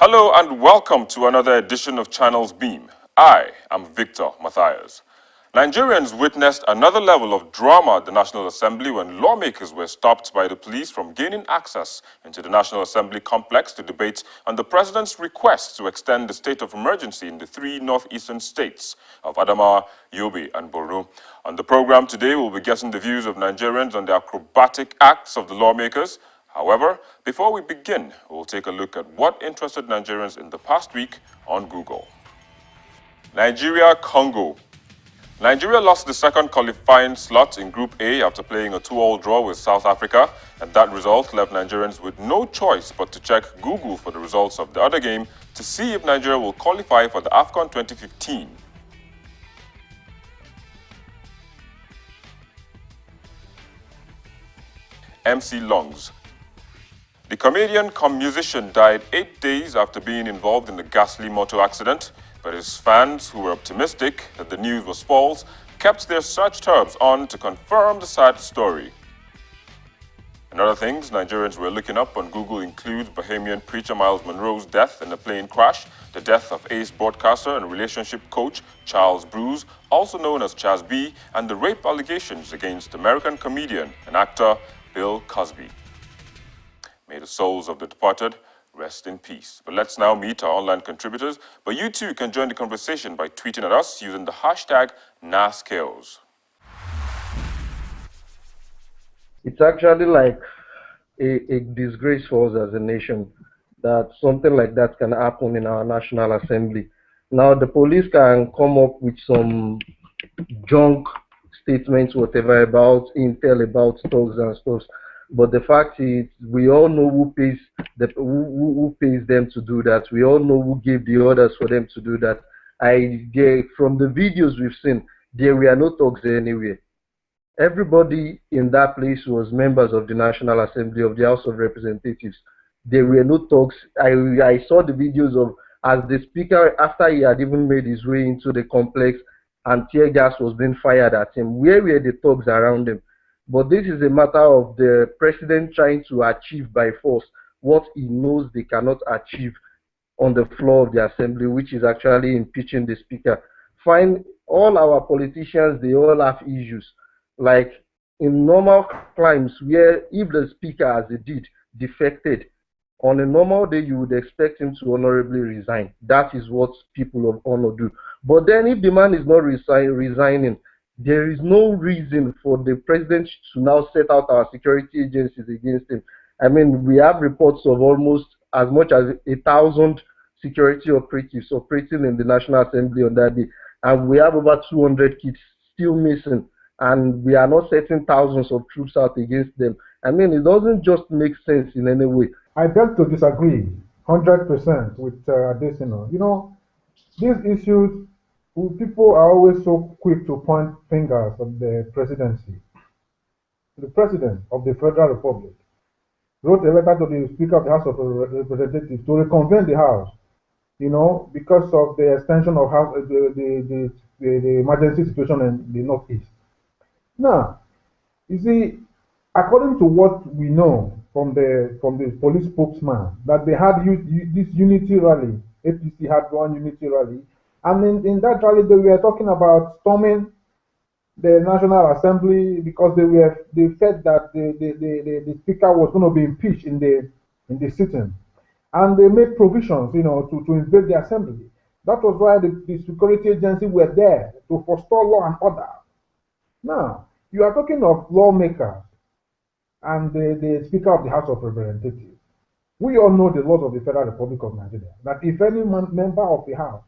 Hello and welcome to another edition of Channels Beam. I am Victor Matthias. Nigerians witnessed another level of drama at the National Assembly when lawmakers were stopped by the police from gaining access into the National Assembly complex to debate on the president's request to extend the state of emergency in the three northeastern states of Adamawa, Yobe, and Borno. On the program today, we'll be getting the views of Nigerians on the acrobatic acts of the lawmakers. However, before we begin, we'll take a look at what interested Nigerians in the past week on Google. Nigeria-Congo. Nigeria lost the second qualifying slot in Group A after playing a 2-all draw with South Africa, and that result left Nigerians with no choice but to check Google for the results of the other game to see if Nigeria will qualify for the AFCON 2015. MC Longs. The comedian-cum-musician died 8 days after being involved in a ghastly motor accident, but his fans, who were optimistic that the news was false, kept their search terms on to confirm the sad story. And other things Nigerians were looking up on Google include Bahamian preacher Miles Monroe's death in a plane crash, the death of ace broadcaster and relationship coach Charles Bruce, also known as Chaz B, and the rape allegations against American comedian and actor Bill Cosby. May the souls of the departed rest in peace. But let's now meet our online contributors. But you too can join the conversation by tweeting at us using the hashtag NASChaos. It's actually like a disgrace for us as a nation that something like that can happen in our National Assembly. Now, the police can come up with some junk statements, whatever, about intel, about stocks and stuff. But the fact is, we all know who pays who pays them to do that. We all know who gave the orders for them to do that. From the videos we've seen, there were no talks anywhere. Everybody in that place was members of the National Assembly, of the House of Representatives. There were no talks. I saw the videos of as the speaker, after he had even made his way into the complex and tear gas was being fired at him. Where were the talks around him? But this is a matter of the president trying to achieve by force what he knows they cannot achieve on the floor of the assembly, which is actually impeaching the speaker. Find all our politicians, they all have issues. Like in normal climes where if the speaker, as he did, defected, on a normal day you would expect him to honorably resign. That is what people of honor do. But then if the man is not resigning, there is no reason for the president to now set out our security agencies against him. I mean, we have reports of almost as much as 1,000 security operatives operating in the National Assembly on that day. And we have over 200 kids still missing. And we are not setting thousands of troops out against them. I mean, it doesn't just make sense in any way. I beg to disagree 100% with Adesina. You know, these issues, people are always so quick to point fingers at the presidency. The president of the Federal Republic wrote a letter to the Speaker of the House of Representatives to reconvene the House, you know, because of the extension of the emergency situation in the Northeast. Now, you see, according to what we know from the police spokesman, that they had this unity rally, APC had one unity rally, and in that rally they were talking about storming the National Assembly because they said that the speaker was going to be impeached in the sitting, and they made provisions, you know, to invade the assembly. That was why the security agency were there to forestall law and order. Now, you are talking of lawmakers and the Speaker of the House of Representatives. We all know the laws of the Federal Republic of Nigeria, that if any member of the House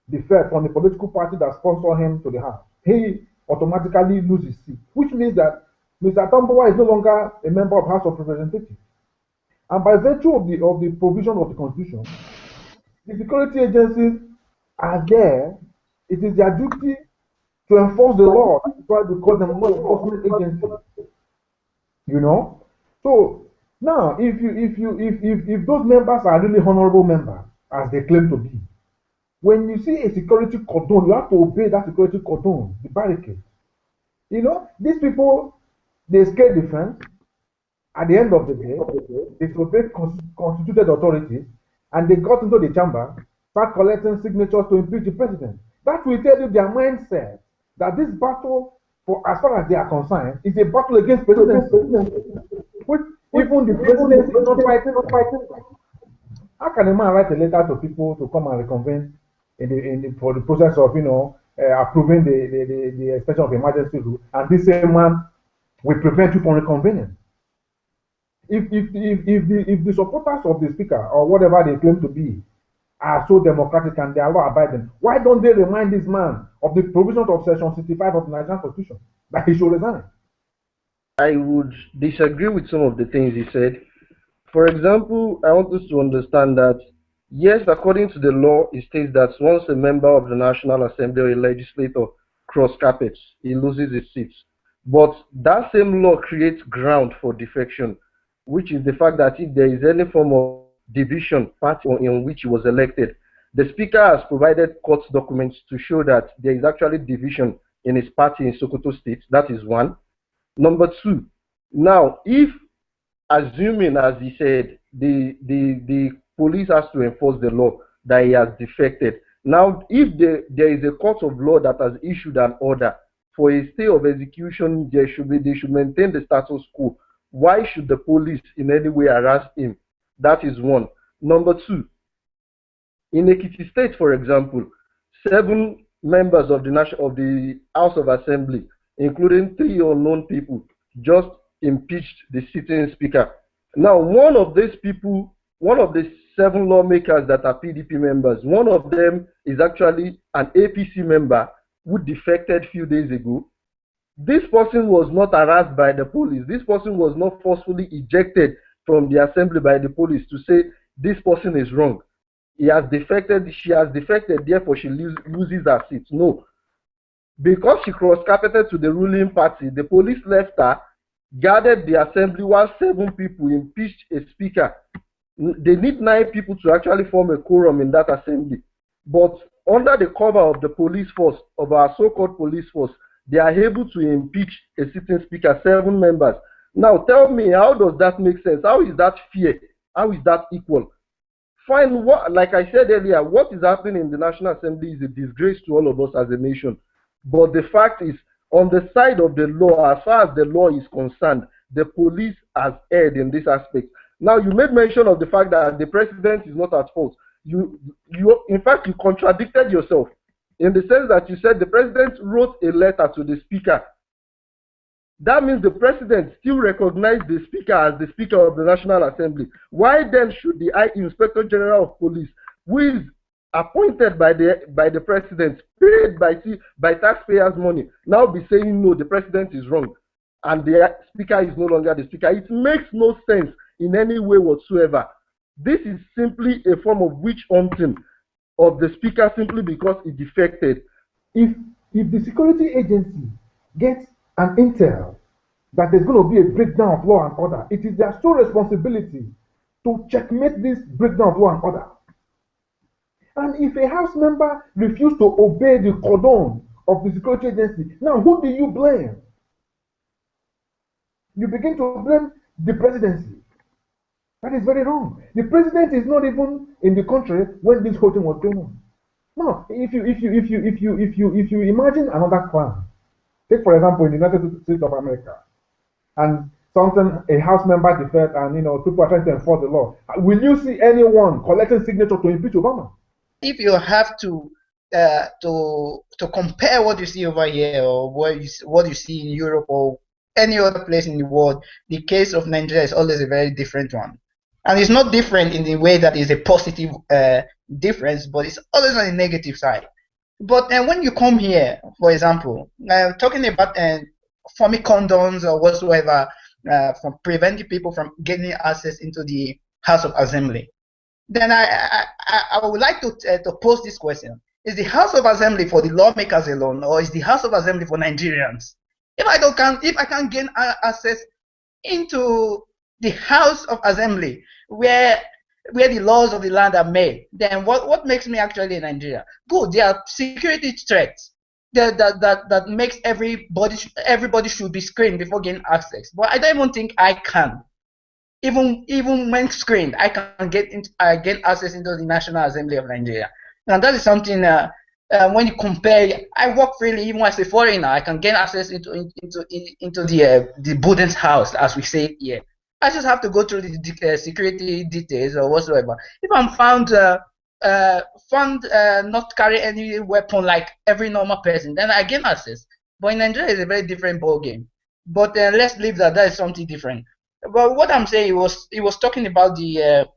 differs from the political party that sponsored him to the House, he automatically loses his seat, which means that Mr. Tambuwa is no longer a member of the House of Representatives. And by virtue of the provision of the Constitution, the security agencies are there. It is their duty to enforce the law. That's why we call them law enforcement agencies. You know? So now if those members are really honorable members, as they claim to be, when you see a security cordon, you have to obey that security cordon, the barricade. You know, these people, they scale defense. At the end of the day, they disobey constituted authorities. and they got into the chamber, start collecting signatures to impeach the president. That will tell you their mindset that this battle, for as far as they are concerned, is a battle against presidency, which even the presidency is not fighting. How can a man write a letter to people to come and reconvene for the process of approving the extension of emergency rule, and this same man will prevent you from reconvening? If the supporters of the speaker or whatever they claim to be are so democratic and they are law abiding, why don't they remind this man of the provisions of Section 65 of the Nigerian Constitution that he should resign? I would disagree with some of the things he said. For example, I want us to understand that, yes, according to the law, it states that once a member of the National Assembly or a legislator cross carpets, he loses his seat. But that same law creates ground for defection, which is the fact that if there is any form of division party in which he was elected, the speaker has provided court documents to show that there is actually division in his party in Sokoto State. That is one. Number two, now if, assuming, as he said, the police has to enforce the law that he has defected. Now, if there is a court of law that has issued an order for a stay of execution, they should maintain the status quo. Why should the police in any way harass him? That is one. Number two, in Ekiti State, for example, 7 members of the House of Assembly, including 3 unknown people, just impeached the sitting speaker. Now, one of these people, one of the 7 lawmakers that are PDP members, one of them is actually an APC member who defected a few days ago. This person was not harassed by the police. This person was not forcefully ejected from the assembly by the police to say this person is wrong. He has defected, she has defected, therefore she loses her seat. No. Because she cross-carpeted to the ruling party, the police left her, guarded the assembly while 7 people impeached a speaker. They need 9 people to actually form a quorum in that assembly. But under the cover of the police force, of our so-called police force, they are able to impeach a sitting speaker, 7 members. Now tell me, how does that make sense? How is that fair? How is that equal? Fine, like I said earlier, what is happening in the National Assembly is a disgrace to all of us as a nation. But the fact is, on the side of the law, as far as the law is concerned, the police has erred in this aspect. Now, you made mention of the fact that the president is not at fault. In fact, you contradicted yourself in the sense that you said the president wrote a letter to the speaker. That means the president still recognized the speaker as the speaker of the National Assembly. Why then should the High Inspector General of Police, who is appointed by the president, paid by taxpayers' money, now be saying no, the president is wrong and the speaker is no longer the speaker? It makes no sense in any way whatsoever. This is simply a form of witch hunting of the speaker simply because he defected. If the security agency gets an intel that there's going to be a breakdown of law and order, it is their sole responsibility to checkmate this breakdown of law and order. And if a House member refuses to obey the cordon of the security agency, now who do you blame? You begin to blame the presidency. That is very wrong. The president is not even in the country when this whole thing was going on. Now, if you imagine another crime, take for example in the United States of America, and a House member defects, and people are trying to enforce the law, will you see anyone collecting signature to impeach Obama? If you have to compare what you see over here or what you see in Europe or any other place in the world, the case of Nigeria is always a very different one. And it's not different in the way that is a positive difference, but it's always on the negative side. But when you come here, for example, talking about forming condoms or whatsoever from preventing people from getting access into the House of Assembly, then I would like to pose this question. Is the House of Assembly for the lawmakers alone, or is the House of Assembly for Nigerians? If I can't gain access into the House of Assembly where the laws of the land are made, then what makes me actually a Nigerian? Good, there are security threats that makes everybody should be screened before getting access. But I don't even think I can. even when screened, I get access into the National Assembly of Nigeria. And that is something when you compare, I work freely even as a foreigner. I can gain access into the Buden's house, as we say here. I just have to go through the security details or whatsoever. If I'm found not carry any weapon like every normal person, then I gain access. But in Nigeria, it's a very different ball game. But let's leave that. That is something different. But what I'm saying, he was talking about the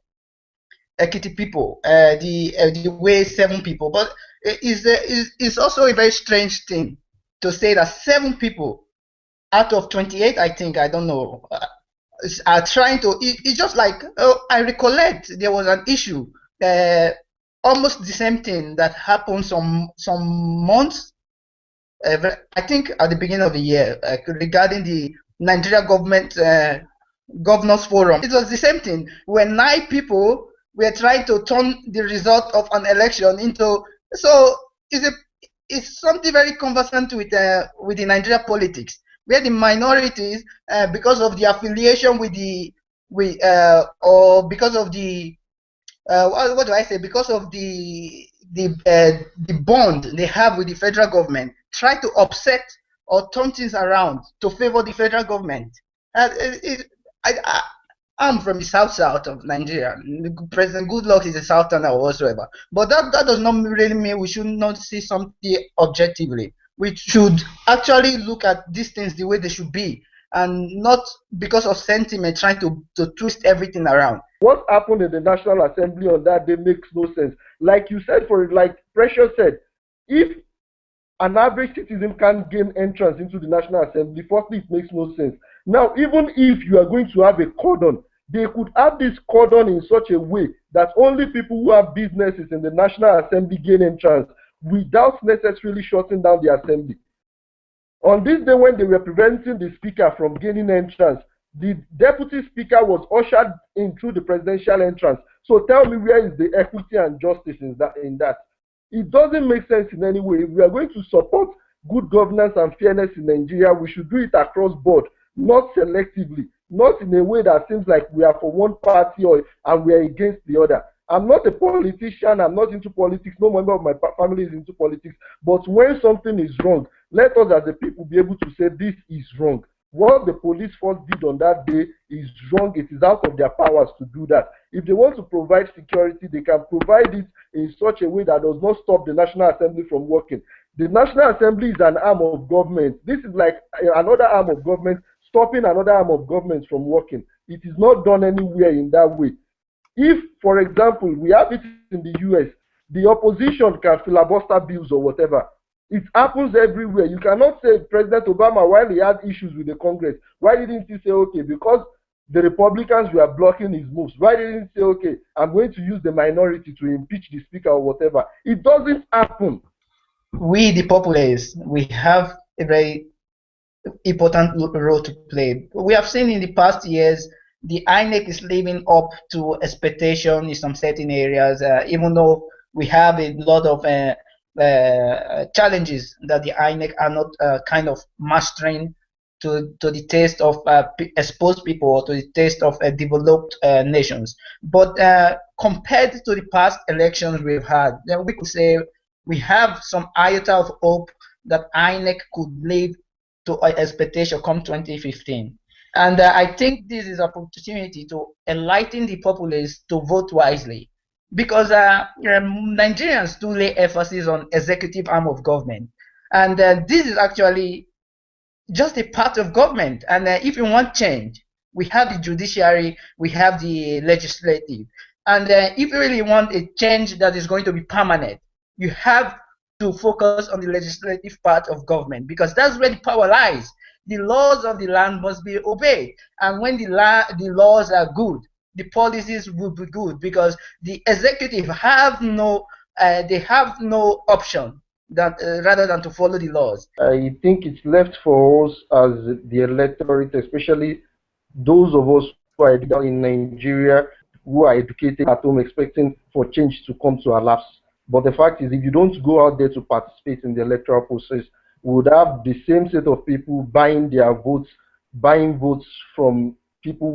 Ekiti people, the way 7 people. But it's also a very strange thing to say that 7 people out of 28, I think, I don't know, are trying to. It's just like I recollect there was an issue, almost the same thing that happened some months. I think at the beginning of the year, regarding the Nigeria government governors forum. It was the same thing when 9 people were trying to turn the result of an election into. So it's something very conversant with the Nigeria politics, where the minorities, because of the affiliation or because of the what do I say? Because of the bond they have with the federal government, try to upset or turn things around to favor the federal government. I'm from the south of Nigeria. President Goodluck is a southerner or whatsoever. But that does not really mean we should not see something objectively. We should actually look at these things the way they should be, and not because of sentiment trying to twist everything around. What happened in the National Assembly on that day makes no sense. Like you said, like Precious said, if an average citizen can't gain entrance into the National Assembly, firstly, it makes no sense. Now, even if you are going to have a cordon, they could have this cordon in such a way that only people who have businesses in the National Assembly gain entrance without necessarily shutting down the assembly. On this day when they were preventing the speaker from gaining entrance, the deputy speaker was ushered in through the presidential entrance. So tell me, where is the equity and justice in that? It doesn't make sense in any way. If we are going to support good governance and fairness in Nigeria, we should do it across board, not selectively, not in a way that seems like we are for one party and we are against the other. I'm not a politician. I'm not into politics. No member of my family is into politics. But when something is wrong, let us as a people be able to say this is wrong. What the police force did on that day is wrong. It is out of their powers to do that. If they want to provide security, they can provide it in such a way that does not stop the National Assembly from working. The National Assembly is an arm of government. This is like another arm of government stopping another arm of government from working. It is not done anywhere in that way. If, for example, we have it in the US, the opposition can filibuster bills or whatever. It happens everywhere. You cannot say President Obama, while he had issues with the Congress, why didn't he say, okay, because the Republicans were blocking his moves, why didn't he say, okay, I'm going to use the minority to impeach the speaker or whatever? It doesn't happen. We, the populace, we have a very important role to play. We have seen in the past years the INEC is living up to expectation in some certain areas, even though we have a lot of challenges that the INEC are not kind of mastering to the taste of exposed people or to the taste of developed nations. But compared to the past elections we've had, then we could say we have some iota of hope that INEC could live to expectation come 2015. And I think this is an opportunity to enlighten the populace to vote wisely, because Nigerians do lay emphasis on executive arm of government, and this is actually just a part of government. And if you want change, we have the judiciary, we have the legislative, and if you really want a change that is going to be permanent, you have to focus on the legislative part of government, because that's where the power lies. The laws of the land must be obeyed, and when the laws are good, the policies will be good, because the executive have no option that rather than to follow the laws. I think it's left for us as the electorate, especially those of us who are in Nigeria, who are educated at home, expecting for change to come to our laps. But the fact is, if you don't go out there to participate in the electoral process, we would have the same set of people buying their votes, buying votes from people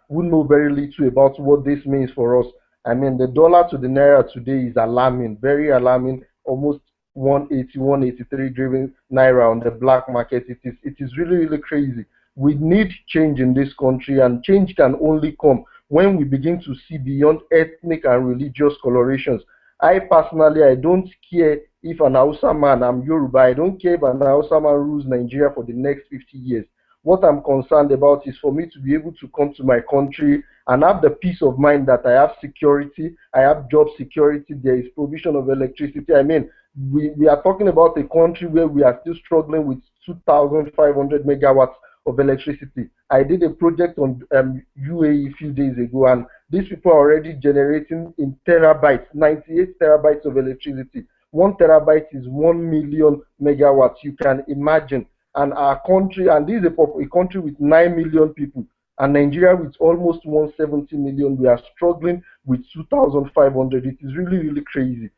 who know very little about what this means for us. I mean, the dollar to the naira today is alarming, very alarming, almost 180, 183 driven naira on the black market. It is really, really crazy. We need change in this country, and change can only come when we begin to see beyond ethnic and religious colorations. I personally, I don't care if an Hausa man, I'm Yoruba, I don't care if an Hausa man rules Nigeria for the next 50 years. What I'm concerned about is for me to be able to come to my country and have the peace of mind that I have security, I have job security, there is provision of electricity. I mean, we are talking about a country where we are still struggling with 2,500 megawatts of electricity. I did a project on UAE a few days ago, and these people are already generating in terabytes, 98 terabytes of electricity. 1 terabyte is 1 million megawatts. You can imagine. And our country, and this is a country with 9 million people, and Nigeria with almost 170 million, we are struggling with 2,500. It is really, really crazy.